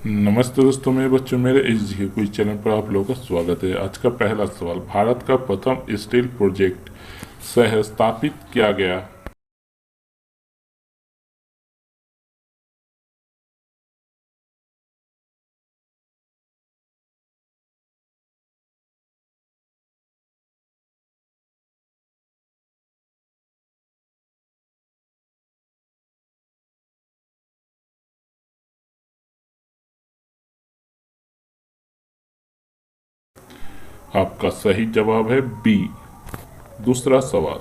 नमस्ते दोस्तों, मेरे बच्चों, मेरे एच के कोई चैनल पर आप लोगों का स्वागत है। आज का पहला सवाल, भारत का प्रथम स्टील प्रोजेक्ट शहर स्थापित किया गया। आपका सही जवाब है बी। दूसरा सवाल,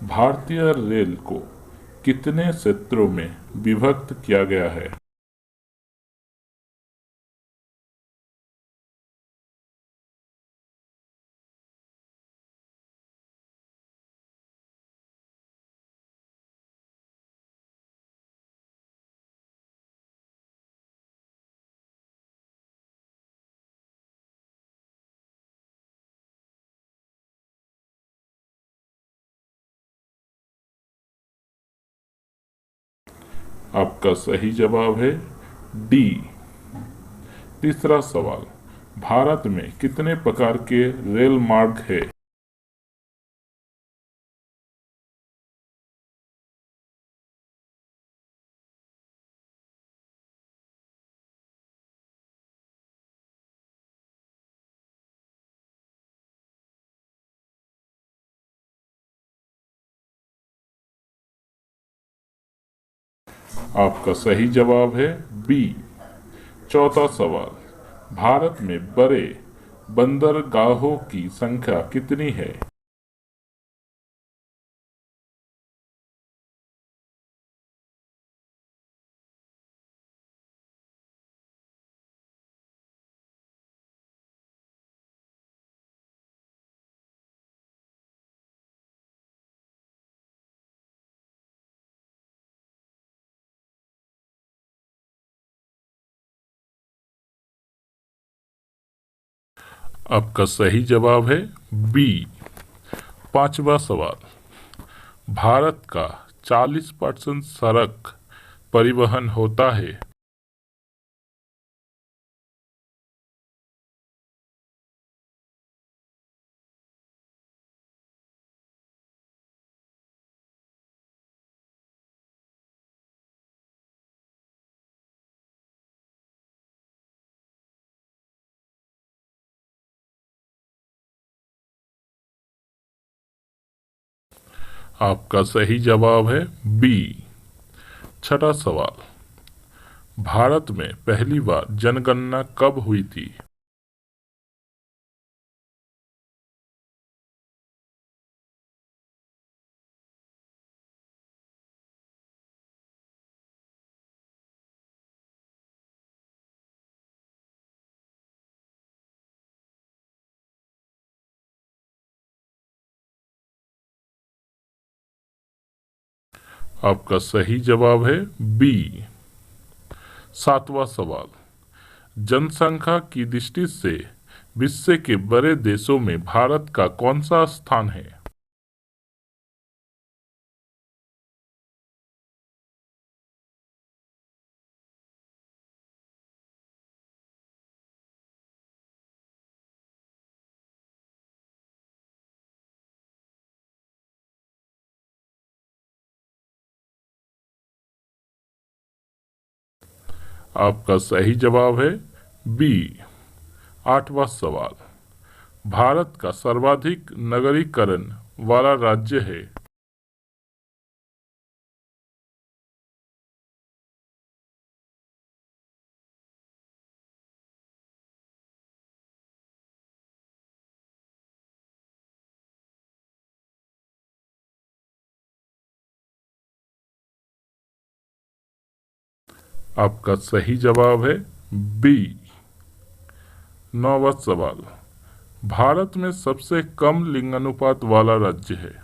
भारतीय रेल को कितने क्षेत्रों में विभक्त किया गया है? आपका सही जवाब है डी। तीसरा सवाल, भारत में कितने प्रकार के रेल मार्ग है? आपका सही जवाब है बी। चौथा सवाल, भारत में बड़े बंदरगाहों की संख्या कितनी है? आपका सही जवाब है बी। पांचवा सवाल, भारत का 40% सड़क परिवहन होता है। आपका सही जवाब है बी। छठा सवाल, भारत में पहली बार जनगणना कब हुई थी? आपका सही जवाब है बी। सातवां सवाल, जनसंख्या की दृष्टि से विश्व के बड़े देशों में भारत का कौन सा स्थान है? आपका सही जवाब है बी। आठवां सवाल, भारत का सर्वाधिक नगरीकरण वाला राज्य है? आपका सही जवाब है बी। नौवां सवाल, भारत में सबसे कम लिंगानुपात वाला राज्य है?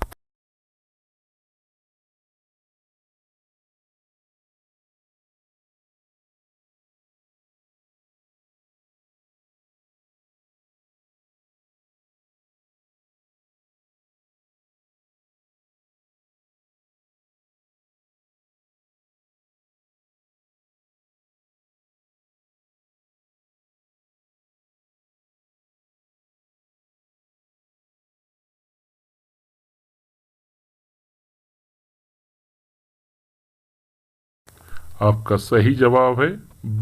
आपका सही जवाब है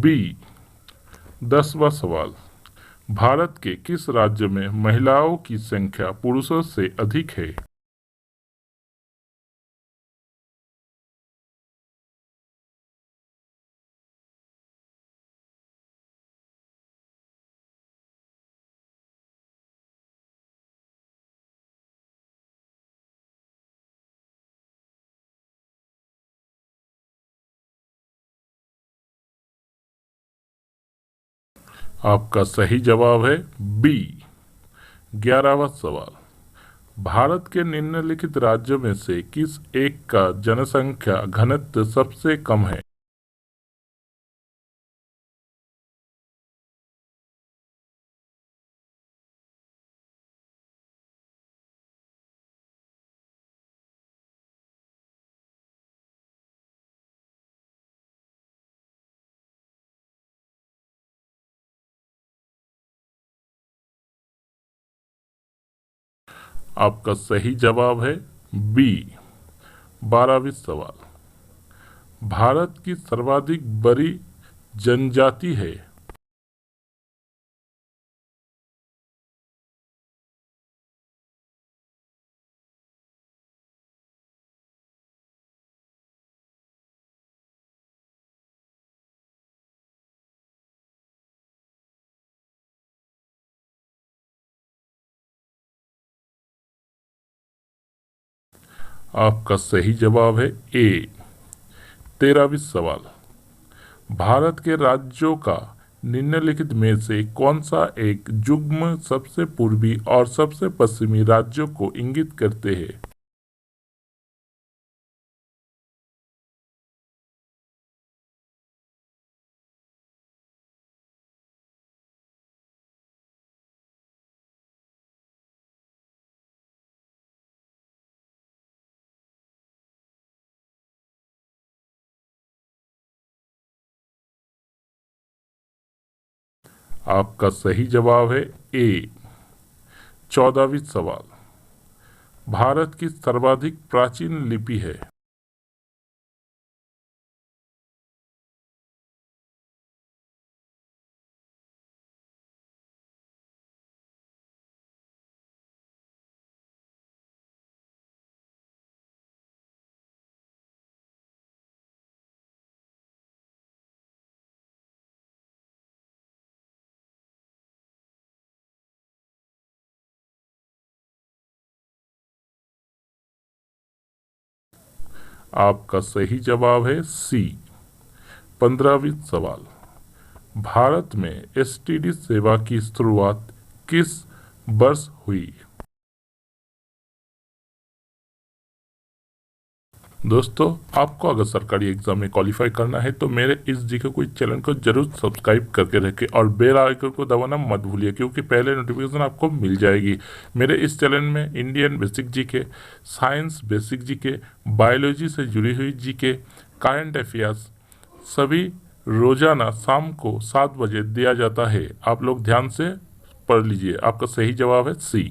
बी। 10वां सवाल, भारत के किस राज्य में महिलाओं की संख्या पुरुषों से अधिक है? आपका सही जवाब है बी। 11वां सवाल, भारत के निम्नलिखित राज्यों में से किस एक का जनसंख्या घनत्व सबसे कम है? आपका सही जवाब है बी। 12वीं सवाल, भारत की सर्वाधिक बड़ी जनजाति है? आपका सही जवाब है ए। 13वीं सवाल, भारत के राज्यों का निम्नलिखित में से कौन सा एक युग्म सबसे पूर्वी और सबसे पश्चिमी राज्यों को इंगित करते हैं? आपका सही जवाब है ए। 14वीं सवाल, भारत की सर्वाधिक प्राचीन लिपि है? आपका सही जवाब है सी। 15वीं सवाल, भारत में एसटीडी सेवा की शुरुआत किस वर्ष हुई? दोस्तों, आपको अगर सरकारी एग्जाम में क्वालिफाई करना है तो मेरे इस जीके को चैनल को जरूर सब्सक्राइब करके रखें और बेल आइकन को दबाना मत भूलिए, क्योंकि पहले नोटिफिकेशन आपको मिल जाएगी। मेरे इस चैनल में Indian basic GK, science basic GK, biology से जुड़ी हुई जीके, करंट अफेयर्स सभी रोजाना शाम को 7 बजे दिया जाता है। आप लोग ध्यान से पढ़ लीजिए। आपका सही जवाब है सी।